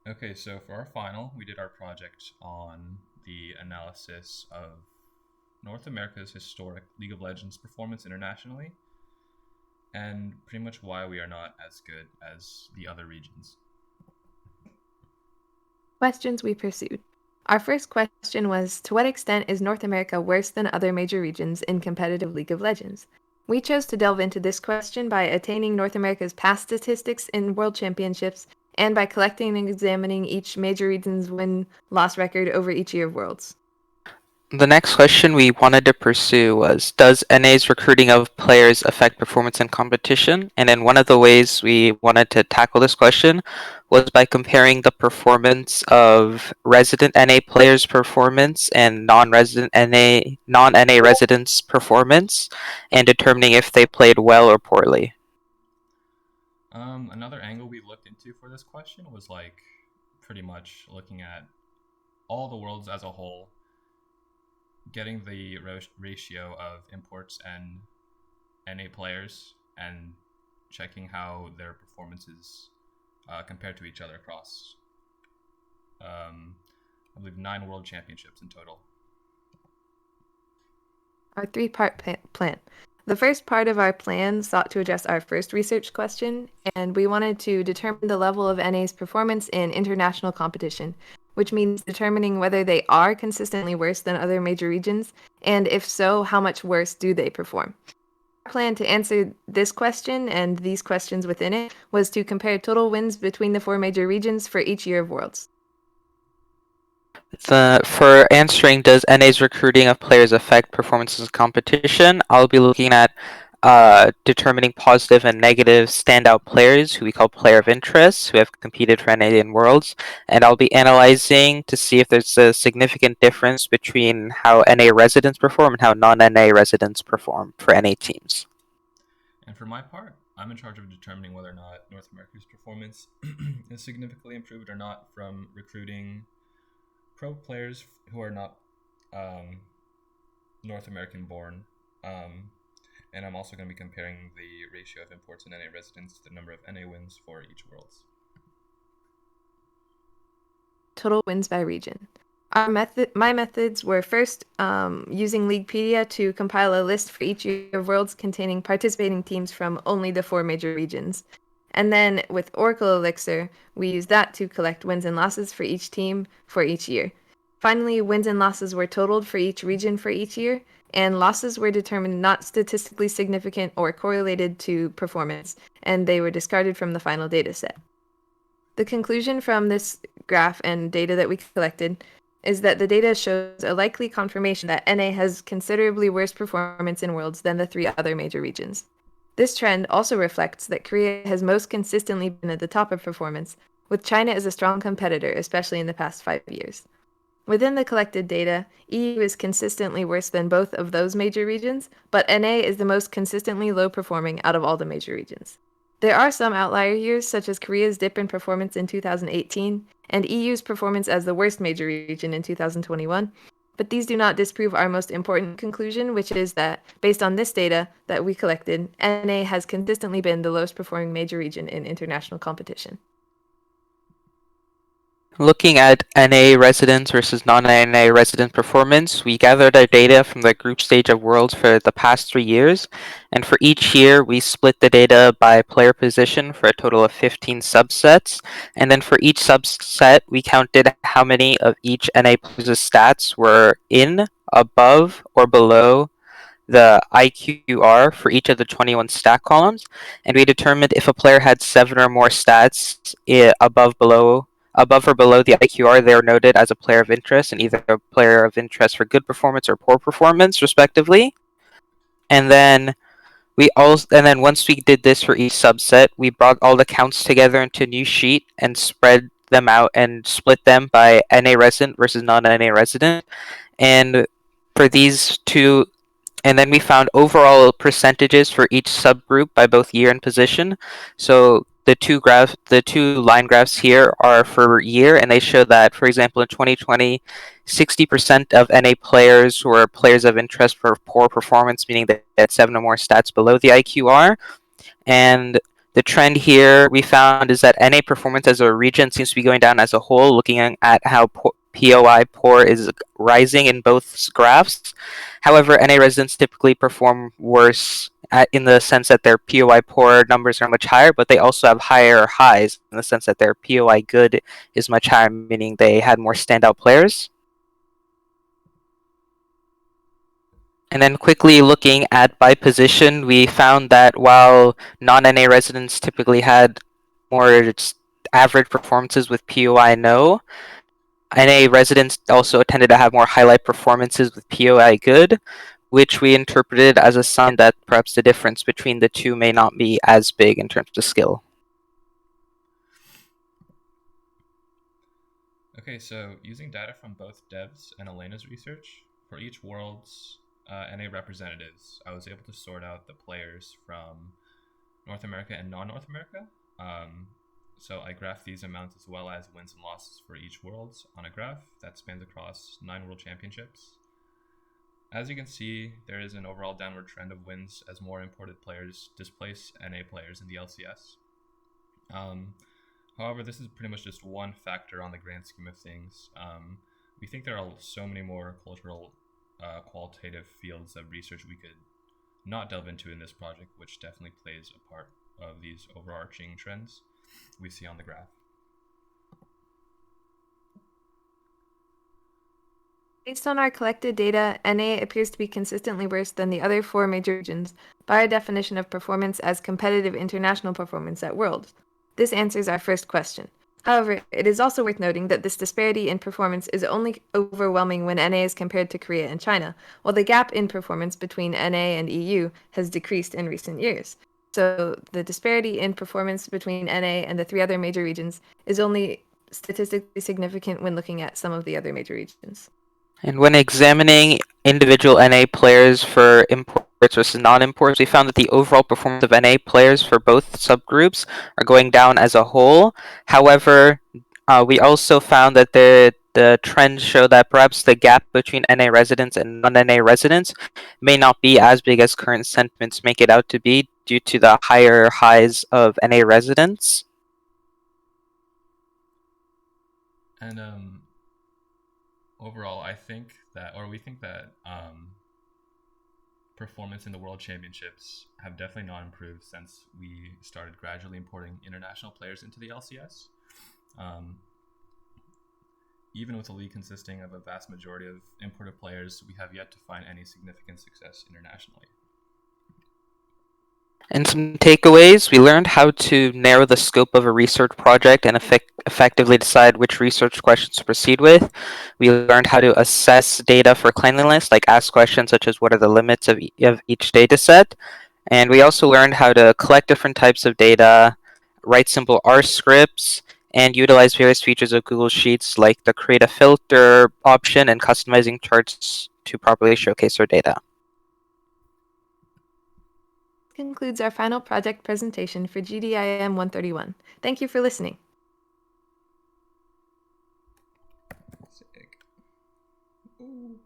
Okay, so for our final, we did our project on the analysis of North America's historic League of Legends performance internationally, and pretty much why we are not as good as the other regions. Questions we pursued. Our first question was, to what extent is North America worse than other major regions in competitive League of Legends? We chose to delve into this question by attaining North America's past statistics in World Championships and by collecting and examining each major region's win-loss record over each year of Worlds. The next question we wanted to pursue was, does NA's recruiting of players affect performance in competition? And then one of the ways we wanted to tackle this question was by comparing the performance of resident NA players' performance and non-NA residents' performance and determining if they played well or poorly. Another angle we looked into for this question was like pretty much looking at all the worlds as a whole, getting the ratio of imports and NA players, and checking how their performances compared to each other across, I believe, 9 world championships in total. Our three-part plan. The first part of our plan sought to address our first research question, and we wanted to determine the level of NA's performance in international competition, which means determining whether they are consistently worse than other major regions, and if so, how much worse do they perform. Our plan to answer this question and these questions within it was to compare total wins between the 4 major regions for each year of Worlds. For answering, does NA's recruiting of players affect performances in competition? I'll be looking at determining positive and negative standout players, who we call player of interest, who have competed for NA in Worlds. And I'll be analyzing to see if there's a significant difference between how NA residents perform and how non-NA residents perform for NA teams. And for my part, I'm in charge of determining whether or not North America's performance is significantly improved or not from recruiting pro players who are not North American born. And I'm also going to be comparing the ratio of imports and NA residents to the number of NA wins for each Worlds. Total wins by region. My methods were first using Leaguepedia to compile a list for each year of Worlds containing participating teams from only the 4 major regions. And then with Oracle Elixir, we used that to collect wins and losses for each team for each year. Finally, wins and losses were totaled for each region for each year, and losses were determined not statistically significant or correlated to performance, and they were discarded from the final data set. The conclusion from this graph and data that we collected is that the data shows a likely confirmation that NA has considerably worse performance in Worlds than the 3 other major regions. This trend also reflects that Korea has most consistently been at the top of performance, with China as a strong competitor, especially in the past 5 years. Within the collected data, EU is consistently worse than both of those major regions, but NA is the most consistently low performing out of all the major regions. There are some outlier years, such as Korea's dip in performance in 2018 and EU's performance as the worst major region in 2021, but these do not disprove our most important conclusion, which is that, based on this data that we collected, NA has consistently been the lowest performing major region in international competition. Looking at NA residents versus non-NA resident performance, we gathered our data from the group stage of Worlds for the past 3 years, and for each year we split the data by player position for a total of 15 subsets, and then for each subset we counted how many of each NA player's stats were in, above, or below the IQR for each of the 21 stat columns, and we determined if a player had 7 or more stats above or below the IQR, they are noted as a player of interest and either a player of interest for good performance or poor performance, respectively. And then once we did this for each subset, we brought all the counts together into a new sheet and spread them out and split them by NA resident versus non-NA resident. And for these two, and then we found overall percentages for each subgroup by both year and position. So the two line graphs here are for year, and they show that, for example, in 2020, 60% of NA players were players of interest for poor performance, meaning they had 7 or more stats below the IQR, and The trend here we found is that NA performance as a region seems to be going down as a whole, looking at how POI poor is rising in both graphs. However, NA residents typically perform worse in the sense that their POI poor numbers are much higher, but they also have higher highs in the sense that their POI good is much higher, meaning they had more standout players. And then quickly looking at by position, we found that while non-NA residents typically had more average performances with POI no, NA residents also tended to have more highlight performances with POI good, which we interpreted as a sign that perhaps the difference between the two may not be as big in terms of skill. Okay, so using data from both Dev's and Alaina's research, for each world's NA representatives, I was able to sort out the players from North America and non-North America. So I graphed these amounts as well as wins and losses for each worlds on a graph that spans across 9 world championships. As you can see, there is an overall downward trend of wins as more imported players displace NA players in the LCS. However, this is pretty much just one factor on the grand scheme of things. We think there are so many more cultural, qualitative fields of research we could not delve into in this project, which definitely plays a part of these overarching trends we see on the graph. Based on our collected data, NA appears to be consistently worse than the other 4 major regions by our definition of performance as competitive international performance at Worlds. This answers our first question. However, it is also worth noting that this disparity in performance is only overwhelming when NA is compared to Korea and China, while the gap in performance between NA and EU has decreased in recent years. So the disparity in performance between NA and the 3 other major regions is only statistically significant when looking at some of the other major regions. And when examining individual NA players for imports versus non-imports, we found that the overall performance of NA players for both subgroups are going down as a whole. However, we also found that the trends show that perhaps the gap between NA residents and non-NA residents may not be as big as current sentiments make it out to be due to the higher highs of NA residents. And overall, we think that performance in the World Championships have definitely not improved since we started gradually importing international players into the LCS. Even with a league consisting of a vast majority of imported players, we have yet to find any significant success internationally. And some takeaways, we learned how to narrow the scope of a research project and effectively decide which research questions to proceed with. We learned how to assess data for cleanliness, like ask questions such as what are the limits of each data set. And we also learned how to collect different types of data, write simple R scripts, and utilize various features of Google Sheets like the create a filter option and customizing charts to properly showcase our data. Concludes our final project presentation for GDIM 131. Thank you for listening. Sick. Ooh.